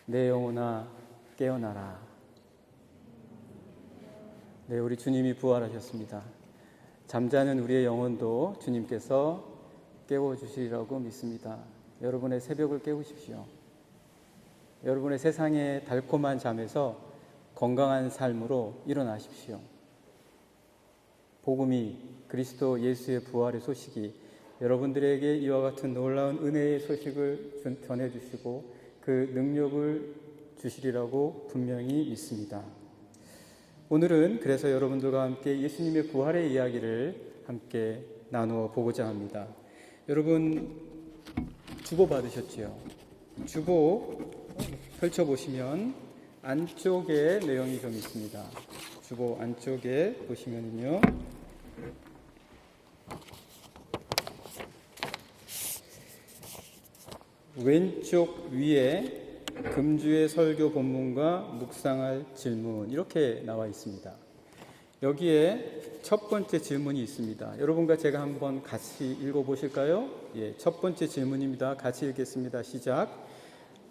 내 영혼아 깨어나라. 네, 우리 주님이 부활하셨습니다. 잠자는 우리의 영혼도 주님께서 깨워주시리라고 믿습니다. 여러분의 새벽을 깨우십시오. 여러분의 세상의 달콤한 잠에서 건강한 삶으로 일어나십시오. 복음이, 그리스도 예수의 부활의 소식이 여러분들에게 이와 같은 놀라운 은혜의 소식을 전해주시고 그 능력을 주시리라고 분명히 믿습니다. 오늘은 그래서 여러분들과 함께 예수님의 부활의 이야기를 함께 나누어 보고자 합니다. 여러분 주보 받으셨지요? 주보 펼쳐보시면 안쪽에 내용이 좀 있습니다. 주보 안쪽에 보시면요, 왼쪽 위에 금주의 설교 본문과 묵상할 질문 이렇게 나와 있습니다. 여기에 첫 번째 질문이 있습니다. 여러분과 제가 한번 같이 읽어보실까요? 첫 번째 질문입니다. 같이 읽겠습니다. 시작.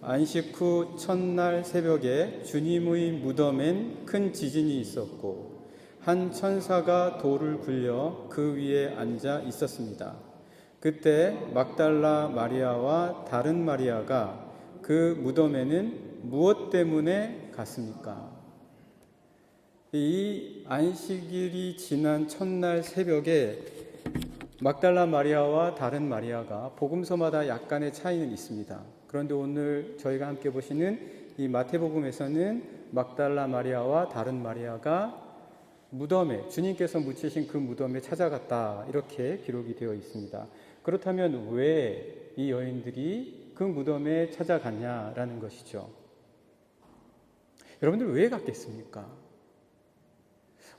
안식 후 첫날 새벽에 주님의 무덤엔 큰 지진이 있었고 한 천사가 돌을 굴려 그 위에 앉아 있었습니다. 그때 막달라 마리아와 다른 마리아가 그 무덤에는 무엇 때문에 갔습니까? 이 안식일이 지난 첫날 새벽에 막달라 마리아와 다른 마리아가 복음서마다 약간의 차이는 있습니다. 그런데 오늘 저희가 함께 보시는 이 마태복음에서는 막달라 마리아와 다른 마리아가 무덤에, 주님께서 묻히신 그 무덤에 찾아갔다 이렇게 기록이 되어 있습니다. 그렇다면 왜 이 여인들이 그 무덤에 찾아갔냐라는 것이죠. 여러분들 왜 갔겠습니까?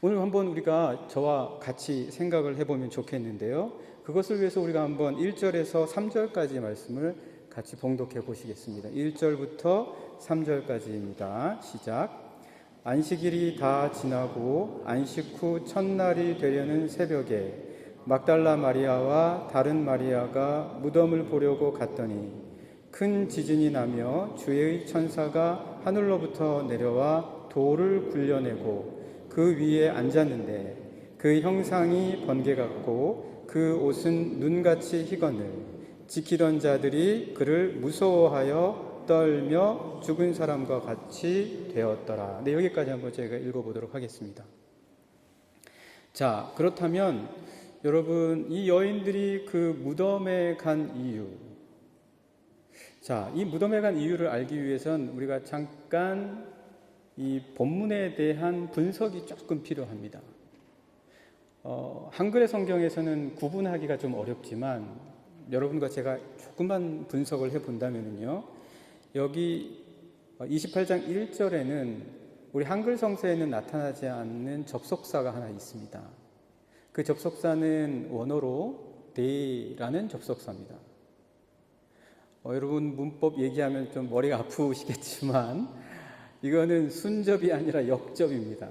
오늘 한번 우리가 저와 같이 생각을 해보면 좋겠는데요. 그것을 위해서 우리가 한번 1절에서 3절까지 말씀을 같이 봉독해 보시겠습니다. 1절부터 3절까지입니다. 시작. 안식일이 다 지나고 안식 후 첫날이 되려는 새벽에 막달라 마리아와 다른 마리아가 무덤을 보려고 갔더니 큰 지진이 나며 주의 천사가 하늘로부터 내려와 돌을 굴려내고 그 위에 앉았는데 그 형상이 번개 같고 그 옷은 눈같이 희거늘 지키던 자들이 그를 무서워하여 떨며 죽은 사람과 같이 되었더라. 네, 여기까지 한번 저희가 읽어보도록 하겠습니다. 자, 그렇다면 여러분, 이 여인들이 그 무덤에 간 이유, 이 무덤에 간 이유를 알기 위해선 우리가 잠깐 이 본문에 대한 분석이 조금 필요합니다. 한글의 성경에서는 구분하기가 좀 어렵지만 여러분과 제가 조금만 분석을 해본다면요, 여기 28장 1절에는 우리 한글 성서에는 나타나지 않는 접속사가 하나 있습니다. 그 접속사는 원어로 they라는 접속사입니다. 여러분 문법 얘기하면 좀 머리가 아프시겠지만 이거는 순접이 아니라 역접입니다.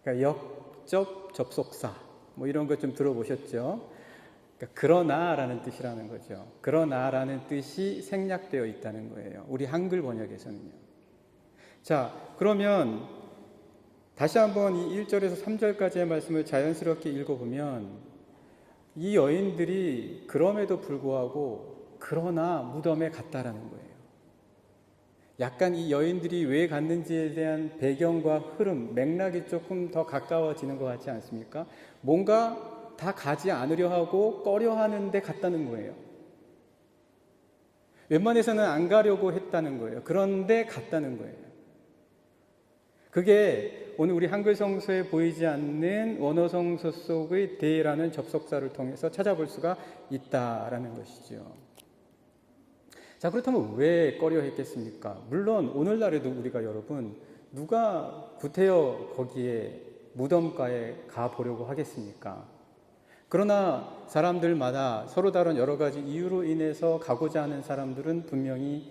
그러니까 역접 접속사 이런 거 좀 들어보셨죠? 그러니까 그러나라는 뜻이라는 거죠. 그러나라는 뜻이 생략되어 있다는 거예요. 우리 한글 번역에서는요. 자, 그러면 다시 한번 이 1절에서 3절까지의 말씀을 자연스럽게 읽어보면 이 여인들이 그럼에도 불구하고 그러나 무덤에 갔다라는 거예요. 약간 이 여인들이 왜 갔는지에 대한 배경과 흐름, 맥락이 조금 더 가까워지는 것 같지 않습니까? 뭔가 다 가지 않으려 하고 꺼려 하는데 갔다는 거예요. 웬만해서는 안 가려고 했다는 거예요. 그런데 갔다는 거예요. 그게 오늘 우리 한글 성서에 보이지 않는 원어 성서 속의 they라는 접속사를 통해서 찾아볼 수가 있다라는 것이죠. 자, 그렇다면 왜 꺼려 했겠습니까? 물론 오늘날에도 우리가 여러분 누가 구태여 거기에 무덤가에 가보려고 하겠습니까? 그러나 사람들마다 서로 다른 여러 가지 이유로 인해서 가고자 하는 사람들은 분명히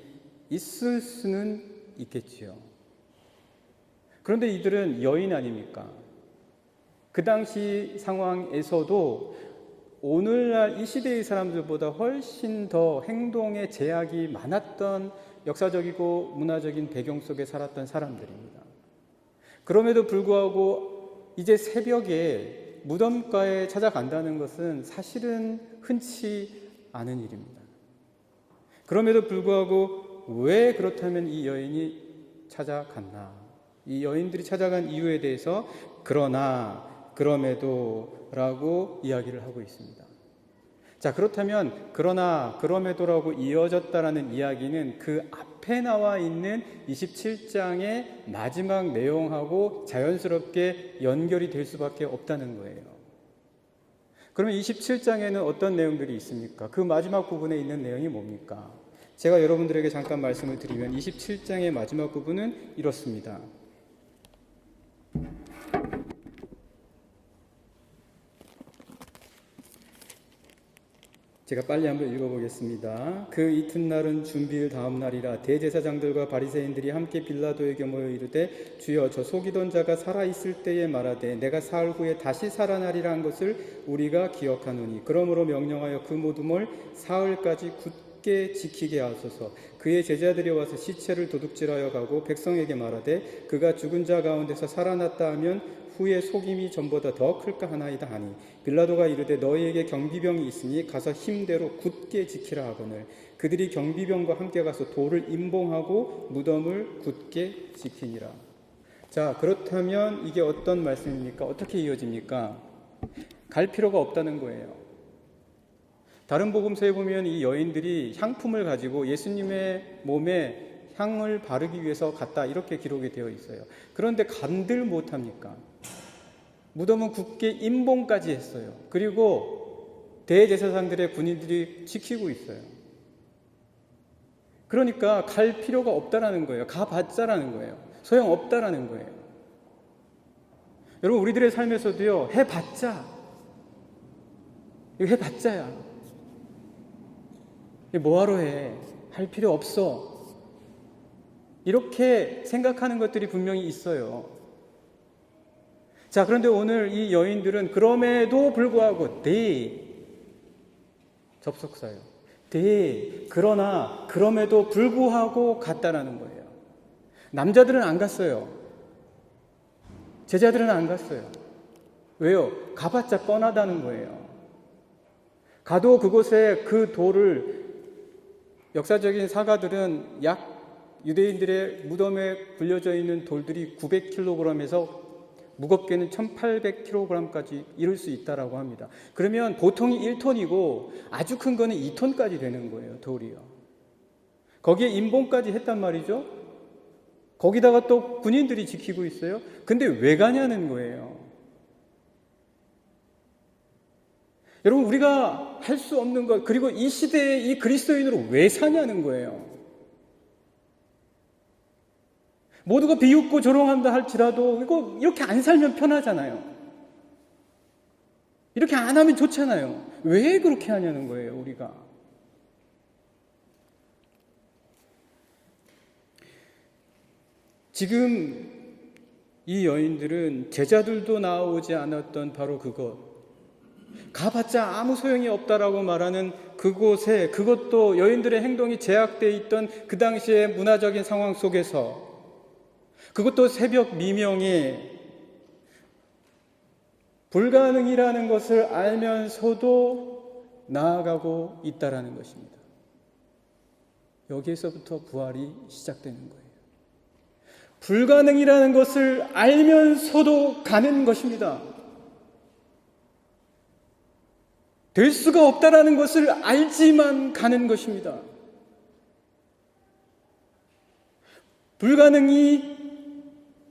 있을 수는 있겠지요. 그런데 이들은 여인 아닙니까? 그 당시 상황에서도 오늘날 이 시대의 사람들보다 훨씬 더 행동에 제약이 많았던 역사적이고 문화적인 배경 속에 살았던 사람들입니다. 그럼에도 불구하고 이제 새벽에 무덤가에 찾아간다는 것은 사실은 흔치 않은 일입니다. 그럼에도 불구하고 왜 그렇다면 이 여인이 찾아갔나? 이 여인들이 찾아간 이유에 대해서 그럼에도 라고 이야기를 하고 있습니다. 자, 그렇다면 그럼에도라고 이어졌다라는 이야기는 그 앞에 나와 있는 27장의 마지막 내용하고 자연스럽게 연결이 될 수밖에 없다는 거예요. 그러면 27장에는 어떤 내용들이 있습니까? 그 마지막 부분에 있는 내용이 뭡니까? 제가 여러분들에게 잠깐 말씀을 드리면 27장의 마지막 부분은 이렇습니다. 제가 빨리 한번 읽어보겠습니다. 그 이튿날은 준비일 다음 날이라 대제사장들과 바리새인들이 함께 빌라도에게 모여 이르되 주여 저 속이던 자가 살아있을 때에 말하되 내가 사흘 후에 다시 살아나리라 한 것을 우리가 기억하노니 그러므로 명령하여 그 모둠을 사흘까지 굳게 지키게 하소서. 그의 제자들이 와서 시체를 도둑질하여 가고 백성에게 말하되 그가 죽은 자 가운데서 살아났다 하면 후에 속임이 전보다 더 클까 하나이다 하니 빌라도가 이르되 너희에게 경비병이 있으니 가서 힘대로 굳게 지키라 하거늘 그들이 경비병과 함께 가서 돌을 임봉하고 무덤을 굳게 지키니라. 자, 그렇다면 이게 어떤 말씀입니까? 어떻게 이어집니까? 갈 필요가 없다는 거예요. 다른 복음서에 보면 이 여인들이 향품을 가지고 예수님의 몸에 향을 바르기 위해서 갔다 이렇게 기록이 되어 있어요. 그런데 간들 못합니까? 무덤은 굳게 임봉까지 했어요. 그리고 대제사장들의 군인들이 지키고 있어요. 그러니까 갈 필요가 없다라는 거예요. 가봤자라는 거예요. 소용없다라는 거예요. 여러분, 우리들의 삶에서도요, 해봤자, 이거 해봤자야. 뭐하러 해? 할 필요 없어. 이렇게 생각하는 것들이 분명히 있어요. 자, 그런데 오늘 이 여인들은 그럼에도 불구하고 접속사예요. 그러나 그럼에도 불구하고 갔다라는 거예요. 남자들은 안 갔어요. 제자들은 안 갔어요. 왜요? 가봤자 뻔하다는 거예요. 가도 그곳에 그 돌을 역사적인 사가들은 유대인들의 무덤에 굴려져 있는 돌들이 900kg에서 무겁게는 1800kg까지 이룰 수 있다라고 합니다. 그러면 보통이 1톤이고 아주 큰 거는 2톤까지 되는 거예요, 돌이요. 거기에 임봉까지 했단 말이죠. 거기다가 또 군인들이 지키고 있어요. 근데 왜 가냐는 거예요. 여러분, 우리가 할 수 없는 것, 그리고 이 시대에 이 그리스도인으로 왜 사냐는 거예요. 모두가 비웃고 조롱한다 할지라도 이거 이렇게 안 살면 편하잖아요. 이렇게 안 하면 좋잖아요. 왜 그렇게 하냐는 거예요, 우리가. 지금 이 여인들은 제자들도 나오지 않았던 바로 그곳, 가봤자 아무 소용이 없다라고 말하는 그곳에, 그것도 여인들의 행동이 제약되어 있던 그 당시의 문화적인 상황 속에서, 그것도 새벽 미명에 불가능이라는 것을 알면서도 나아가고 있다라는 것입니다. 여기에서부터 부활이 시작되는 거예요. 불가능이라는 것을 알면서도 가는 것입니다. 될 수가 없다라는 것을 알지만 가는 것입니다. 불가능이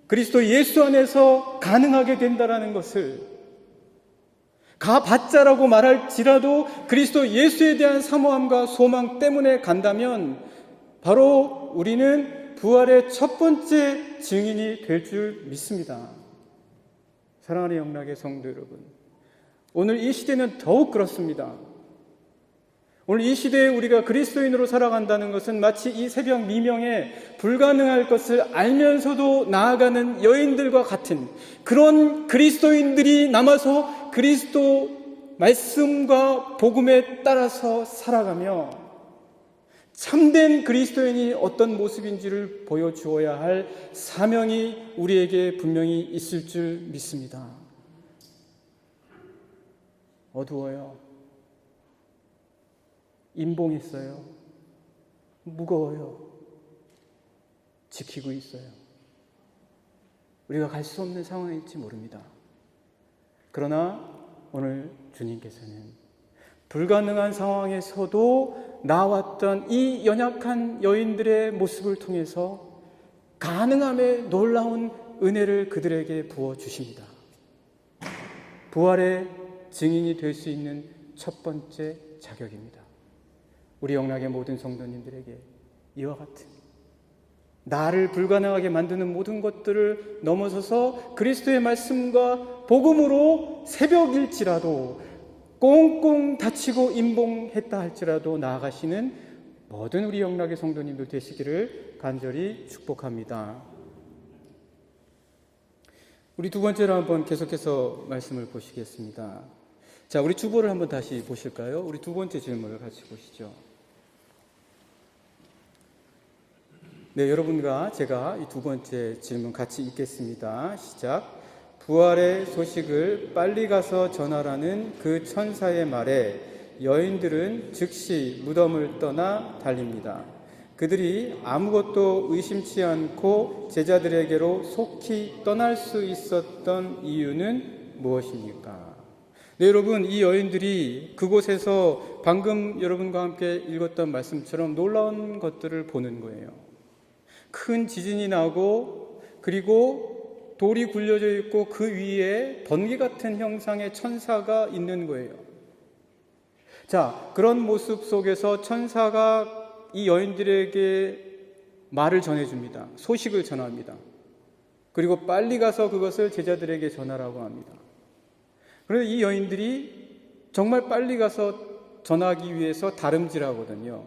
그리스도 예수 안에서 가능하게 된다라는 것을, 가봤자라고 말할지라도 그리스도 예수에 대한 사모함과 소망 때문에 간다면 바로 우리는 부활의 첫 번째 증인이 될 줄 믿습니다. 사랑하는 영락의 성도 여러분, 오늘 이 시대는 더욱 그렇습니다. 오늘 이 시대에 우리가 그리스도인으로 살아간다는 것은 마치 이 새벽 미명에 불가능할 것을 알면서도 나아가는 여인들과 같은 그런 그리스도인들이 남아서 그리스도 말씀과 복음에 따라서 살아가며 참된 그리스도인이 어떤 모습인지를 보여주어야 할 사명이 우리에게 분명히 있을 줄 믿습니다. 어두워요. 임봉했어요. 무거워요. 지키고 있어요. 우리가 갈 수 없는 상황일지 모릅니다. 그러나 오늘 주님께서는 불가능한 상황에서도 나왔던 이 연약한 여인들의 모습을 통해서 가능함의 놀라운 은혜를 그들에게 부어주십니다. 부활의 증인이 될 수 있는 첫 번째 자격입니다. 우리 영락의 모든 성도님들에게 이와 같은 나를 불가능하게 만드는 모든 것들을 넘어서서 그리스도의 말씀과 복음으로 새벽일지라도 꽁꽁 닫히고 임봉했다 할지라도 나아가시는 모든 우리 영락의 성도님들 되시기를 간절히 축복합니다. 우리 두 번째로 한번 계속해서 말씀을 보시겠습니다. 자, 우리 주보를 한번 다시 보실까요? 우리 두 번째 질문을 같이 보시죠. 네, 여러분과 제가 이 두 번째 질문 같이 읽겠습니다. 시작. 부활의 소식을 빨리 가서 전하라는 그 천사의 말에 여인들은 즉시 무덤을 떠나 달립니다. 그들이 아무것도 의심치 않고 제자들에게로 속히 떠날 수 있었던 이유는 무엇입니까? 네, 여러분, 이 여인들이 그곳에서 방금 여러분과 함께 읽었던 말씀처럼 놀라운 것들을 보는 거예요. 큰 지진이 나고 그리고 돌이 굴려져 있고 그 위에 번개 같은 형상의 천사가 있는 거예요. 자, 그런 모습 속에서 천사가 이 여인들에게 말을 전해줍니다. 소식을 전합니다. 그리고 빨리 가서 그것을 제자들에게 전하라고 합니다. 그런데 이 여인들이 정말 빨리 가서 전하기 위해서 다름질하거든요.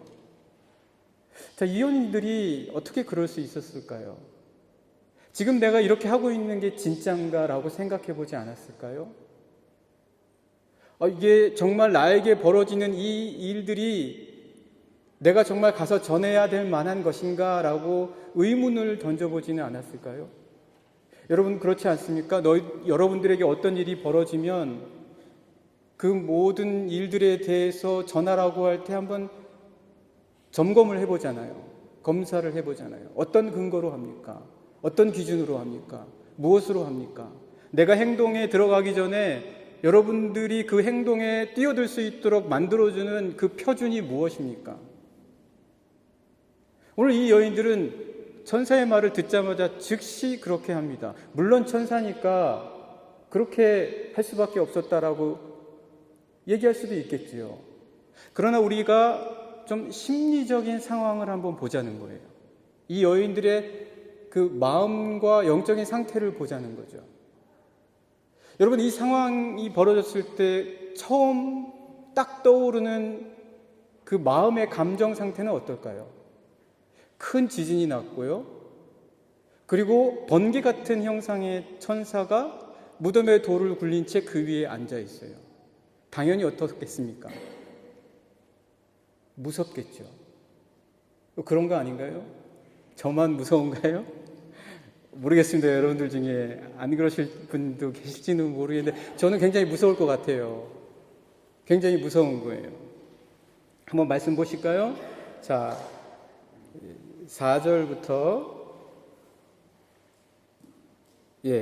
자, 이 여인들이 어떻게 그럴 수 있었을까요? 지금 내가 이렇게 하고 있는 게 진짠가라고 생각해 보지 않았을까요? 이게 정말 나에게 벌어지는 이 일들이 내가 정말 가서 전해야 될 만한 것인가 라고 의문을 던져보지는 않았을까요? 여러분 그렇지 않습니까? 여러분들에게 어떤 일이 벌어지면 그 모든 일들에 대해서 전하라고 할 때 한번 점검을 해보잖아요. 검사를 해보잖아요. 어떤 근거로 합니까? 어떤 기준으로 합니까? 무엇으로 합니까? 내가 행동에 들어가기 전에 여러분들이 그 행동에 뛰어들 수 있도록 만들어주는 그 표준이 무엇입니까? 오늘 이 여인들은 천사의 말을 듣자마자 즉시 그렇게 합니다. 물론 천사니까 그렇게 할 수밖에 없었다라고 얘기할 수도 있겠지요. 그러나 우리가 좀 심리적인 상황을 한번 보자는 거예요. 이 여인들의 그 마음과 영적인 상태를 보자는 거죠. 여러분, 이 상황이 벌어졌을 때 처음 딱 떠오르는 그 마음의 감정 상태는 어떨까요? 큰 지진이 났고요. 그리고 번개 같은 형상의 천사가 무덤에 돌을 굴린 채 그 위에 앉아 있어요. 당연히 어떻겠습니까? 무섭겠죠. 그런 거 아닌가요? 저만 무서운가요? 모르겠습니다. 여러분들 중에 안 그러실 분도 계실지는 모르겠는데 저는 굉장히 무서울 것 같아요. 굉장히 무서운 거예요. 한번 말씀 보실까요? 자, 4절부터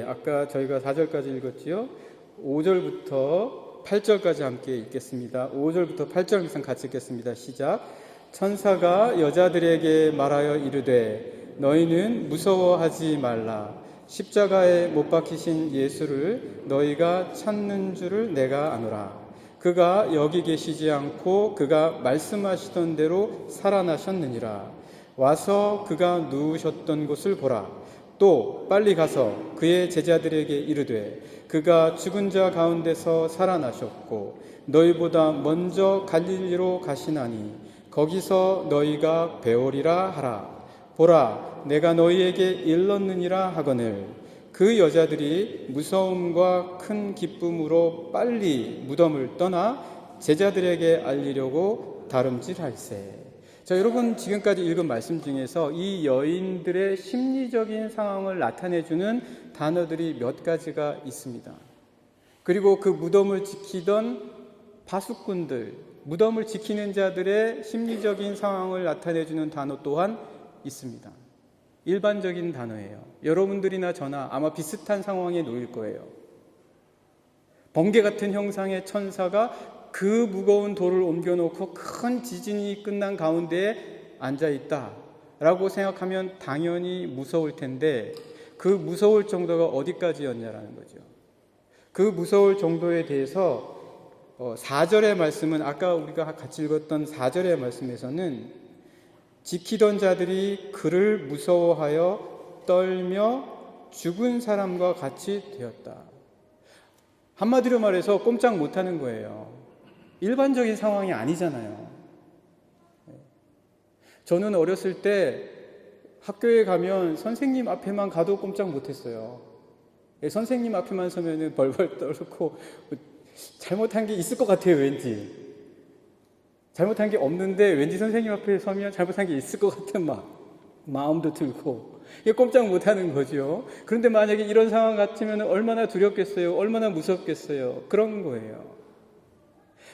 아까 저희가 4절까지 읽었지요. 5절부터 8절까지 함께 읽겠습니다. 5절부터 8절 말씀 같이 읽겠습니다. 시작. 천사가 여자들에게 말하여 이르되 너희는 무서워하지 말라. 십자가에 못 박히신 예수를 너희가 찾는 줄을 내가 아노라. 그가 여기 계시지 않고 그가 말씀하시던 대로 살아나셨느니라. 와서 그가 누우셨던 곳을 보라. 또 빨리 가서 그의 제자들에게 이르되 그가 죽은 자 가운데서 살아나셨고 너희보다 먼저 갈릴리로 가시나니 거기서 너희가 배우리라 하라. 보라, 내가 너희에게 일렀느니라 하거늘. 그 여자들이 무서움과 큰 기쁨으로 빨리 무덤을 떠나 제자들에게 알리려고 다름질할세. 자, 여러분 지금까지 읽은 말씀 중에서 이 여인들의 심리적인 상황을 나타내주는 단어들이 몇 가지가 있습니다. 그리고 그 무덤을 지키던 파수꾼들, 무덤을 지키는 자들의 심리적인 상황을 나타내주는 단어 또한 있습니다. 일반적인 단어예요. 여러분들이나 저나 아마 비슷한 상황에 놓일 거예요. 번개 같은 형상의 천사가 그 무거운 돌을 옮겨놓고 큰 지진이 끝난 가운데에 앉아있다 라고 생각하면 당연히 무서울 텐데, 그 무서울 정도가 어디까지였냐라는 거죠. 그 무서울 정도에 대해서 4절의 말씀은, 아까 우리가 같이 읽었던 4절의 말씀에서는 지키던 자들이 그를 무서워하여 떨며 죽은 사람과 같이 되었다. 한마디로 말해서 꼼짝 못하는 거예요. 일반적인 상황이 아니잖아요. 저는 어렸을 때 학교에 가면 선생님 앞에만 가도 꼼짝 못했어요. 선생님 앞에만 서면 벌벌 떨고 잘못한 게 있을 것 같아요. 왠지 잘못한 게 없는데 왠지 선생님 앞에 서면 잘못한 게 있을 것 같은 마음도 들고, 이게 꼼짝 못하는 거죠. 그런데 만약에 이런 상황 같으면 얼마나 두렵겠어요. 얼마나 무섭겠어요. 그런 거예요.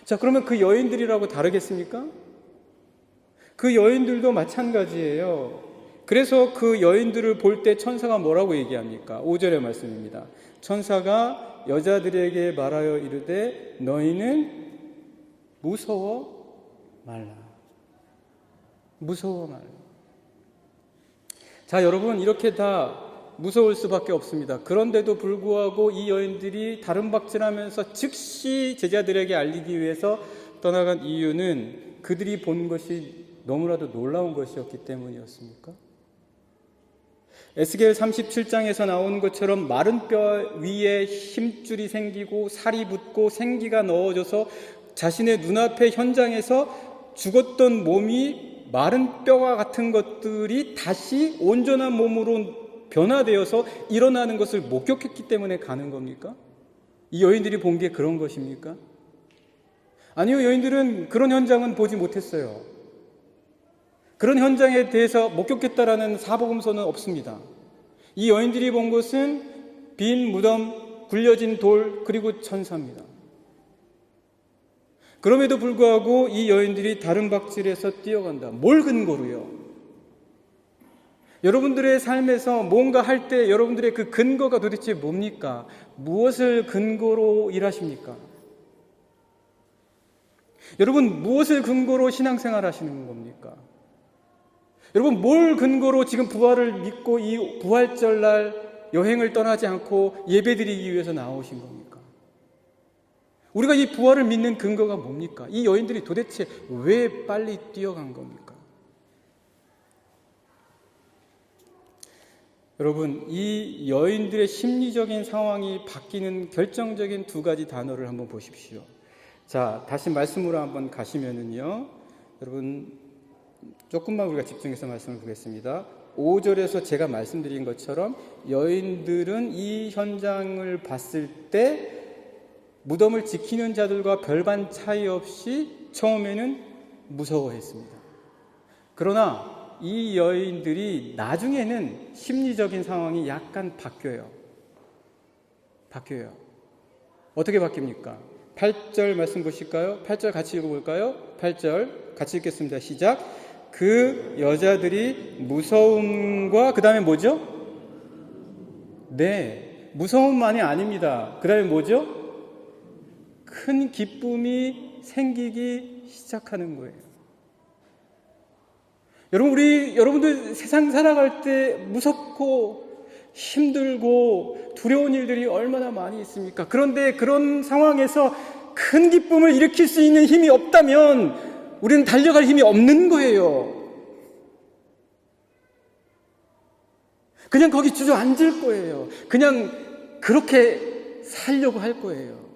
자, 그러면 그 여인들이라고 다르겠습니까? 그 여인들도 마찬가지예요. 그래서 그 여인들을 볼 때 천사가 뭐라고 얘기합니까? 5절의 말씀입니다. 천사가 여자들에게 말하여 이르되 너희는 무서워 말라. 무서워 말라. 자, 여러분, 이렇게 다 무서울 수밖에 없습니다. 그런데도 불구하고 이 여인들이 다름박질하면서 즉시 제자들에게 알리기 위해서 떠나간 이유는 그들이 본 것이 너무나도 놀라운 것이었기 때문이었습니까? 에스겔 37장에서 나온 것처럼 마른 뼈 위에 힘줄이 생기고 살이 붙고 생기가 넣어져서 자신의 눈앞의 현장에서 죽었던 몸이 마른 뼈와 같은 것들이 다시 온전한 몸으로 변화되어서 일어나는 것을 목격했기 때문에 가는 겁니까? 이 여인들이 본 게 그런 것입니까? 아니요, 여인들은 그런 현장은 보지 못했어요. 그런 현장에 대해서 목격했다라는 사복음서는 없습니다. 이 여인들이 본 것은 빈 무덤, 굴려진 돌, 그리고 천사입니다. 그럼에도 불구하고 이 여인들이 다름박질해서 뛰어간다. 뭘 근거로요? 여러분들의 삶에서 뭔가 할 때 여러분들의 그 근거가 도대체 뭡니까? 무엇을 근거로 일하십니까? 여러분, 무엇을 근거로 신앙생활 하시는 겁니까? 여러분, 뭘 근거로 지금 부활을 믿고 이 부활절날 여행을 떠나지 않고 예배드리기 위해서 나오신 겁니까? 우리가 이 부활을 믿는 근거가 뭡니까? 이 여인들이 도대체 왜 빨리 뛰어간 겁니까? 여러분, 이 여인들의 심리적인 상황이 바뀌는 결정적인 두 가지 단어를 한번 보십시오. 자, 다시 말씀으로 한번 가시면은요, 여러분 조금만 우리가 집중해서 말씀을 보겠습니다. 5절에서 제가 말씀드린 것처럼 여인들은 이 현장을 봤을 때 무덤을 지키는 자들과 별반 차이 없이 처음에는 무서워했습니다. 그러나 이 여인들이 나중에는 심리적인 상황이 약간 바뀌어요. 어떻게 바뀝니까? 8절 말씀 보실까요? 8절 같이 읽어볼까요? 8절 같이 읽겠습니다. 시작. 그 여자들이 무서움과 그 다음에 뭐죠? 네, 무서움만이 아닙니다. 그 다음에 뭐죠? 큰 기쁨이 생기기 시작하는 거예요. 여러분들 세상 살아갈 때 무섭고 힘들고 두려운 일들이 얼마나 많이 있습니까? 그런데 그런 상황에서 큰 기쁨을 일으킬 수 있는 힘이 없다면 우리는 달려갈 힘이 없는 거예요. 그냥 거기 주저앉을 거예요. 그냥 그렇게 살려고 할 거예요.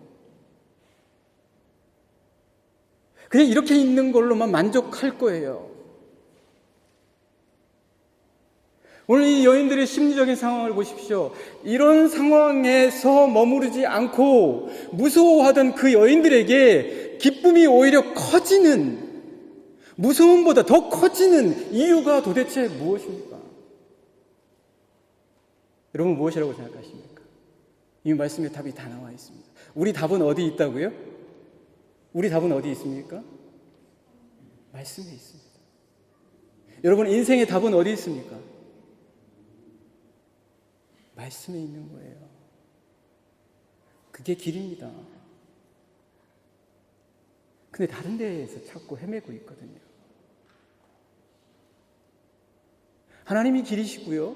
그냥 이렇게 있는 걸로만 만족할 거예요. 오늘 이 여인들의 심리적인 상황을 보십시오. 이런 상황에서 머무르지 않고 무서워하던 그 여인들에게 기쁨이 오히려 커지는, 무서움보다 더 커지는 이유가 도대체 무엇입니까? 여러분 무엇이라고 생각하십니까? 이 말씀에 답이 다 나와 있습니다. 우리 답은 어디 있다고요? 우리 답은 어디 있습니까? 말씀에 있습니다. 여러분 인생의 답은 어디 있습니까? 말씀에 있는 거예요. 그게 길입니다. 근데 다른 데에서 찾고 헤매고 있거든요. 하나님이 길이시고요.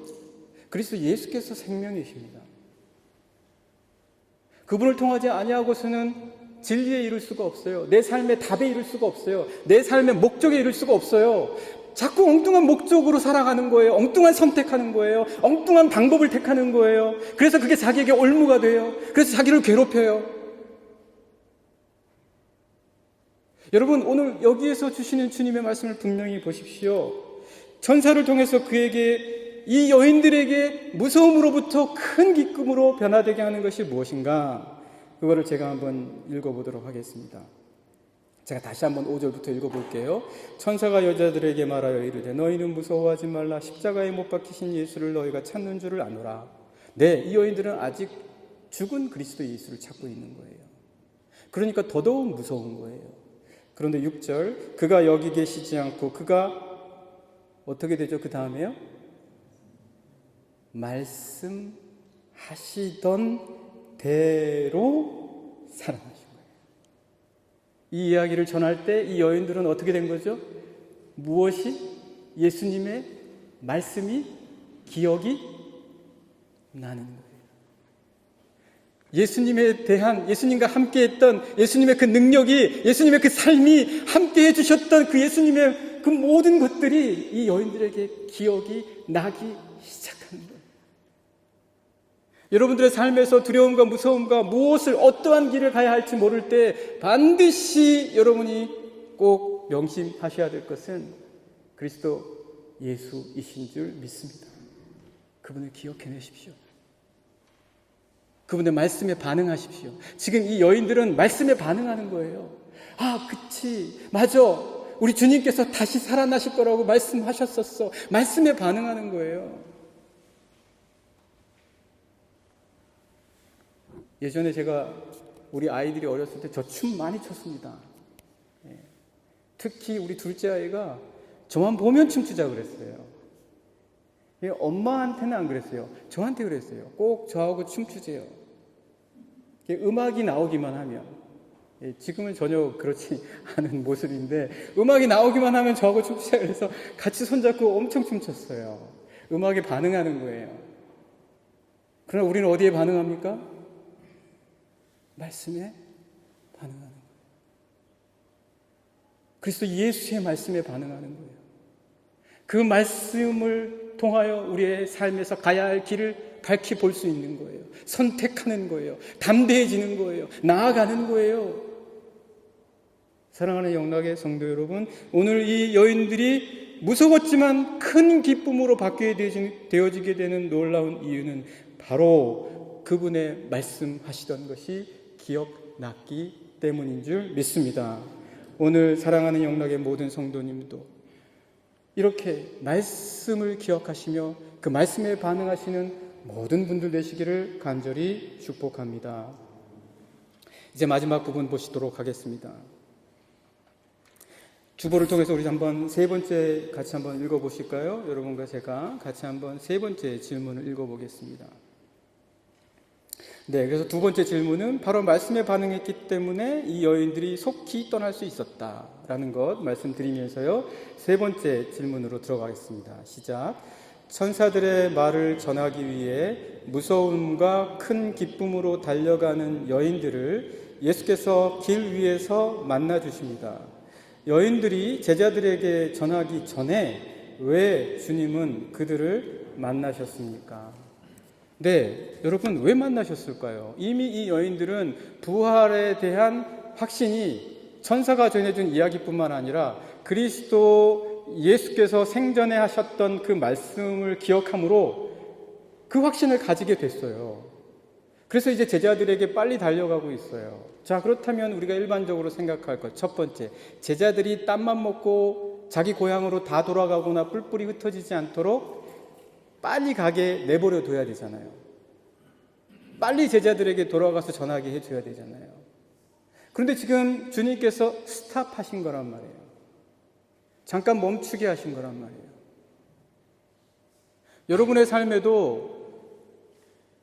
그리스도 예수께서 생명이십니다. 그분을 통하지 아니하고서는 진리에 이룰 수가 없어요. 내 삶의 답에 이룰 수가 없어요. 내 삶의 목적에 이룰 수가 없어요. 자꾸 엉뚱한 목적으로 살아가는 거예요. 엉뚱한 선택하는 거예요. 엉뚱한 방법을 택하는 거예요. 그래서 그게 자기에게 올무가 돼요. 그래서 자기를 괴롭혀요. 여러분 오늘 여기에서 주시는 주님의 말씀을 분명히 보십시오. 천사를 통해서 그에게 이 여인들에게 무서움으로부터 큰 기쁨으로 변화되게 하는 것이 무엇인가? 그거를 제가 한번 읽어보도록 하겠습니다. 제가 다시 한번 5절부터 읽어볼게요. 천사가 여자들에게 말하여 이르되 너희는 무서워하지 말라. 십자가에 못 박히신 예수를 너희가 찾는 줄을 아노라. 네, 이 여인들은 아직 죽은 그리스도 예수를 찾고 있는 거예요. 그러니까 더더욱 무서운 거예요. 그런데 6절 그가 여기 계시지 않고 그가 어떻게 되죠? 그 다음에요? 말씀하시던 대로 살아나신 거예요. 이 이야기를 전할 때 이 여인들은 어떻게 된 거죠? 무엇이 예수님의 말씀이 기억이 나는 거예요. 예수님에 대한, 예수님과 함께 했던 예수님의 그 능력이, 예수님의 그 삶이 함께 해주셨던 그 예수님의 그 모든 것들이 이 여인들에게 기억이 나기 시작하는 거예요. 여러분들의 삶에서 두려움과 무서움과 무엇을, 어떠한 길을 가야 할지 모를 때 반드시 여러분이 꼭 명심하셔야 될 것은 그리스도 예수이신 줄 믿습니다. 그분을 기억해내십시오. 그분의 말씀에 반응하십시오. 지금 이 여인들은 말씀에 반응하는 거예요. 아, 그치, 맞아, 우리 주님께서 다시 살아나실 거라고 말씀하셨었어. 말씀에 반응하는 거예요. 예전에 제가 우리 아이들이 어렸을 때 저 춤 많이 췄습니다. 특히 우리 둘째 아이가 저만 보면 춤추자 그랬어요. 엄마한테는 안 그랬어요. 저한테 그랬어요. 꼭 저하고 춤추세요. 음악이 나오기만 하면, 지금은 전혀 그렇지 않은 모습인데 음악이 나오기만 하면 저하고 춤추자 그래서 같이 손잡고 엄청 춤췄어요. 음악에 반응하는 거예요. 그러나 우리는 어디에 반응합니까? 말씀에 반응하는 거예요. 그리스도 예수의 말씀에 반응하는 거예요. 그 말씀을 통하여 우리의 삶에서 가야 할 길을 밝히 볼 수 있는 거예요. 선택하는 거예요. 담대해지는 거예요. 나아가는 거예요. 사랑하는 영락의 성도 여러분, 오늘 이 여인들이 무서웠지만 큰 기쁨으로 바뀌게 되어지게 되는 놀라운 이유는 바로 그분의 말씀하시던 것이 기억났기 때문인 줄 믿습니다. 오늘 사랑하는 영락의 모든 성도님도 이렇게 말씀을 기억하시며 그 말씀에 반응하시는 모든 분들 되시기를 간절히 축복합니다. 이제 마지막 부분 보시도록 하겠습니다. 주보를 통해서 우리 한번 세 번째 같이 한번 읽어보실까요? 여러분과 제가 같이 한번 세 번째 질문을 읽어보겠습니다. 네, 그래서 두 번째 질문은 바로 말씀에 반응했기 때문에 이 여인들이 속히 떠날 수 있었다라는 것 말씀드리면서요. 세 번째 질문으로 들어가겠습니다. 시작. 천사들의 말을 전하기 위해 무서움과 큰 기쁨으로 달려가는 여인들을 예수께서 길 위에서 만나 주십니다. 여인들이 제자들에게 전하기 전에 왜 주님은 그들을 만나셨습니까? 네, 여러분 왜 만나셨을까요? 이미 이 여인들은 부활에 대한 확신이 천사가 전해준 이야기뿐만 아니라 그리스도 예수께서 생전에 하셨던 그 말씀을 기억함으로 그 확신을 가지게 됐어요. 그래서 이제 제자들에게 빨리 달려가고 있어요. 자, 그렇다면 우리가 일반적으로 생각할 것 첫 번째, 제자들이 땀만 먹고 자기 고향으로 다 돌아가거나 뿔뿔이 흩어지지 않도록 빨리 가게 내버려 둬야 되잖아요. 빨리 제자들에게 돌아가서 전하게 해줘야 되잖아요. 그런데 지금 주님께서 스탑하신 거란 말이에요. 잠깐 멈추게 하신 거란 말이에요. 여러분의 삶에도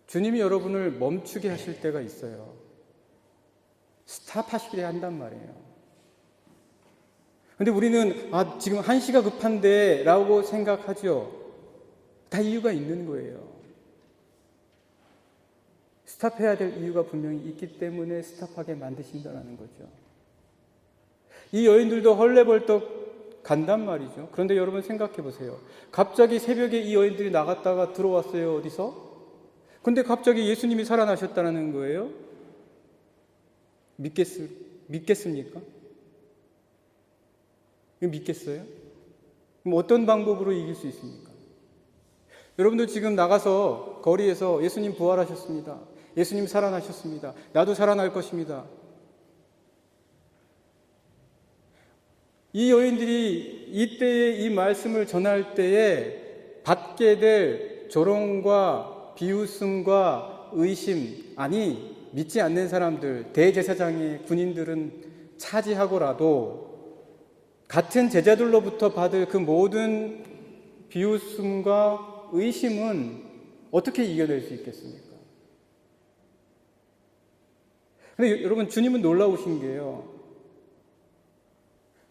주님이 여러분을 멈추게 하실 때가 있어요. 스탑하시게 한단 말이에요. 근데 우리는 지금 한시가 급한데 라고 생각하죠. 다 이유가 있는 거예요. 스탑해야 될 이유가 분명히 있기 때문에 스탑하게 만드신다는 거죠. 이 여인들도 헐레벌떡 간단 말이죠. 그런데 여러분 생각해 보세요. 갑자기 새벽에 이 여인들이 나갔다가 들어왔어요. 어디서? 근데 갑자기 예수님이 살아나셨다는 거예요. 믿겠습니까? 믿겠어요? 그럼 어떤 방법으로 이길 수 있습니까? 여러분들 지금 나가서 거리에서 예수님 부활하셨습니다. 예수님 살아나셨습니다. 나도 살아날 것입니다. 이 여인들이 이때에 이 말씀을 전할 때에 받게 될 조롱과 비웃음과 의심, 아니 믿지 않는 사람들, 대제사장의 군인들은 차지하고라도 같은 제자들로부터 받을 그 모든 비웃음과 의심은 어떻게 이겨낼 수 있겠습니까? 근데 여러분, 주님은 놀라우신 게요.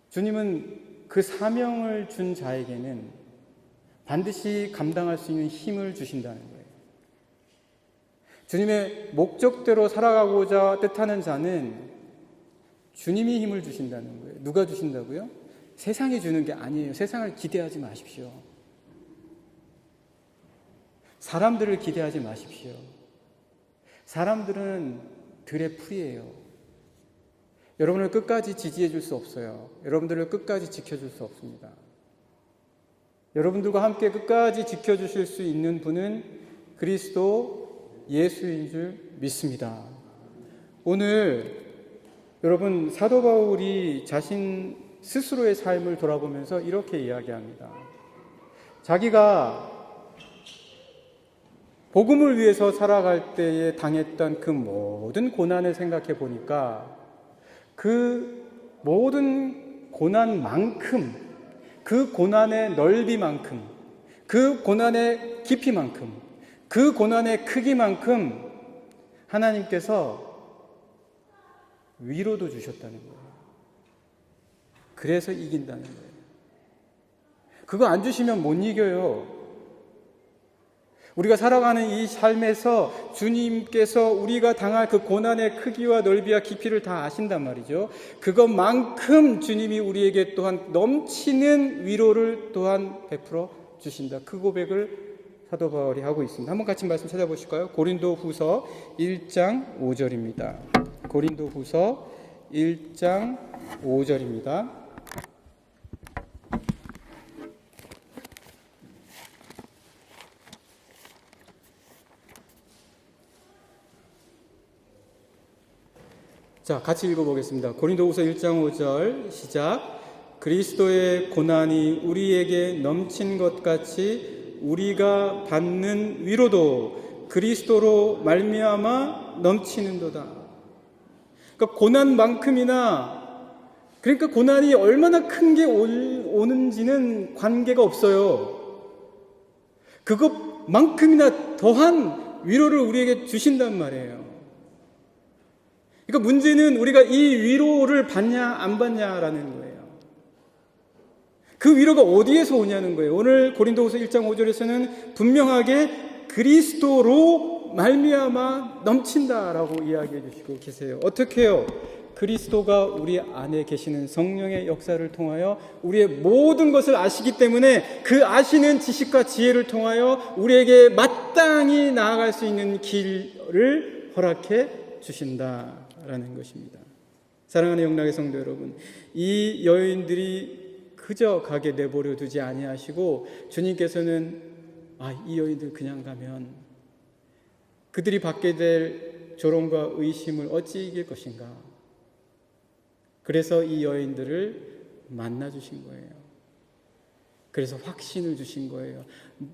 주님은 그 사명을 준 자에게는 반드시 감당할 수 있는 힘을 주신다는 거예요. 주님의 목적대로 살아가고자 뜻하는 자는 주님이 힘을 주신다는 거예요. 누가 주신다고요? 세상이 주는 게 아니에요. 세상을 기대하지 마십시오. 사람들을 기대하지 마십시오. 사람들은 들의 풀이에요. 여러분을 끝까지 지지해 줄 수 없어요. 여러분들을 끝까지 지켜줄 수 없습니다. 여러분들과 함께 끝까지 지켜주실 수 있는 분은 그리스도 예수인 줄 믿습니다. 오늘 여러분, 사도 바울이 자신 스스로의 삶을 돌아보면서 이렇게 이야기합니다. 자기가 복음을 위해서 살아갈 때에 당했던 그 모든 고난을 생각해 보니까 그 모든 고난만큼, 그 고난의 넓이만큼, 그 고난의 깊이만큼, 그 고난의 크기만큼 하나님께서 위로도 주셨다는 거예요. 그래서 이긴다는 거예요. 그거 안 주시면 못 이겨요. 우리가 살아가는 이 삶에서 주님께서 우리가 당할 그 고난의 크기와 넓이와 깊이를 다 아신단 말이죠. 그것만큼 주님이 우리에게 또한 넘치는 위로를 또한 베풀어 주신다. 그 고백을 사도 바울이 하고 있습니다. 한번 같이 말씀 찾아보실까요? 고린도후서 1장 5절입니다. 고린도후서 1장 5절입니다. 자, 같이 읽어보겠습니다. 고린도후서 1장 5절 시작. 그리스도의 고난이 우리에게 넘친 것 같이 우리가 받는 위로도 그리스도로 말미암아 넘치는도다. 그러니까 고난만큼이나, 그러니까 고난이 얼마나 큰 게 오는지는 관계가 없어요. 그것만큼이나 더한 위로를 우리에게 주신단 말이에요. 그러니까 문제는 우리가 이 위로를 받냐 안 받냐라는 거예요. 그 위로가 어디에서 오냐는 거예요. 오늘 고린도후서 1장 5절에서는 분명하게 그리스도로 말미암아 넘친다라고 이야기해 주시고 계세요. 어떻게 해요? 그리스도가 우리 안에 계시는 성령의 역사를 통하여 우리의 모든 것을 아시기 때문에 그 아시는 지식과 지혜를 통하여 우리에게 마땅히 나아갈 수 있는 길을 허락해 주신다라는 것입니다. 사랑하는 영락의 성도 여러분, 이 여인들이 그저 가게 내버려 두지 아니하시고 주님께서는 이 여인들 그냥 가면 그들이 받게 될 조롱과 의심을 어찌 이길 것인가. 그래서 이 여인들을 만나주신 거예요. 그래서 확신을 주신 거예요.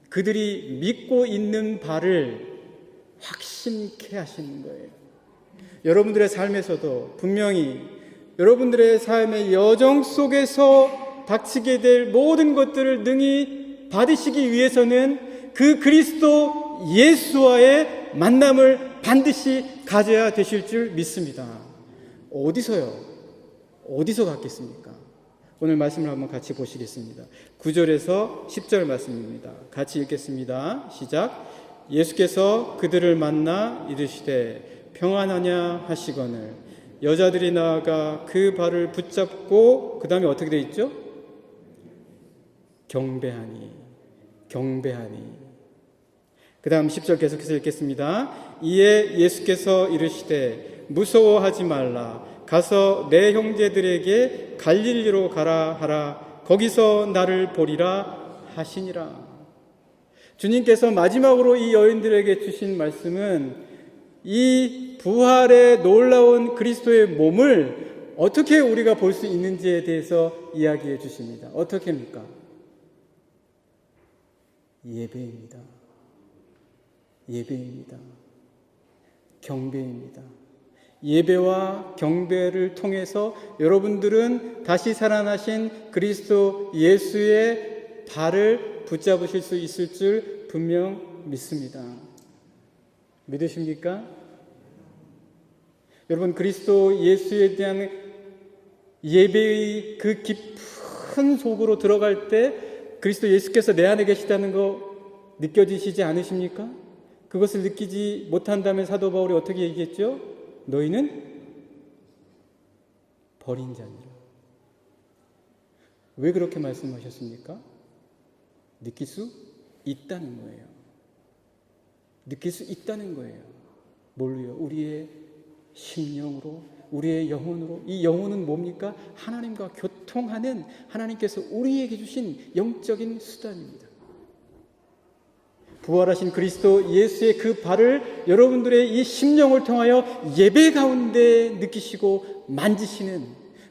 그들이 믿고 있는 바를 확신케 하시는 거예요. 여러분들의 삶에서도 분명히 여러분들의 삶의 여정 속에서 닥치게 될 모든 것들을 능히 받으시기 위해서는 그 그리스도 예수와의 만남을 반드시 가져야 되실 줄 믿습니다. 어디서요? 어디서 갖겠습니까? 오늘 말씀을 한번 같이 보시겠습니다. 9절에서 10절 말씀입니다. 같이 읽겠습니다. 시작. 예수께서 그들을 만나 이르시되 평안하냐 하시거늘 여자들이 나아가 그 발을 붙잡고 그 다음에 어떻게 돼 있죠? 경배하니 그 다음 10절 계속해서 읽겠습니다. 이에 예수께서 이르시되 무서워하지 말라 가서 내 형제들에게 갈릴리로 가라 하라 거기서 나를 보리라 하시니라. 주님께서 마지막으로 이 여인들에게 주신 말씀은 이 부활의 놀라운 그리스도의 몸을 어떻게 우리가 볼 수 있는지에 대해서 이야기해 주십니다. 어떻게 합니까? 예배입니다. 경배입니다. 예배와 경배를 통해서 여러분들은 다시 살아나신 그리스도 예수의 발을 붙잡으실 수 있을 줄 분명 믿습니다. 믿으십니까? 여러분, 그리스도 예수에 대한 예배의 그 깊은 속으로 들어갈 때 그리스도 예수께서 내 안에 계시다는 거 느껴지시지 않으십니까? 그것을 느끼지 못한다면 사도 바울이 어떻게 얘기했죠? 너희는 버린 자니라. 왜 그렇게 말씀하셨습니까? 느낄 수 있다는 거예요. 느낄 수 있다는 거예요. 뭘로요? 우리의 심령으로, 우리의 영혼으로. 이 영혼은 뭡니까? 하나님과 교통하는 하나님께서 우리에게 주신 영적인 수단입니다. 부활하신 그리스도 예수의 그 발을 여러분들의 이 심령을 통하여 예배 가운데 느끼시고 만지시는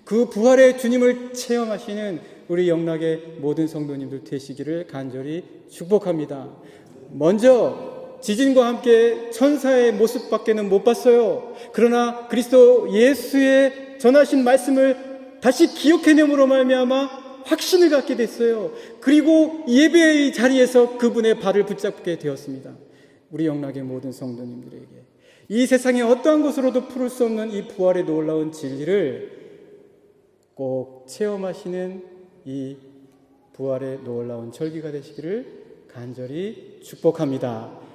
그 부활의 주님을 체험하시는 우리 영락의 모든 성도님들 되시기를 간절히 축복합니다. 먼저 지진과 함께 천사의 모습밖에는 못 봤어요. 그러나 그리스도 예수의 전하신 말씀을 다시 기억해냄으로 말미암아 확신을 갖게 됐어요. 그리고 예배의 자리에서 그분의 발을 붙잡게 되었습니다. 우리 영락의 모든 성도님들에게 이 세상의 어떠한 것으로도 풀을 수 없는 이 부활의 놀라운 진리를 꼭 체험하시는 이 부활의 놀라운 절기가 되시기를 간절히 축복합니다.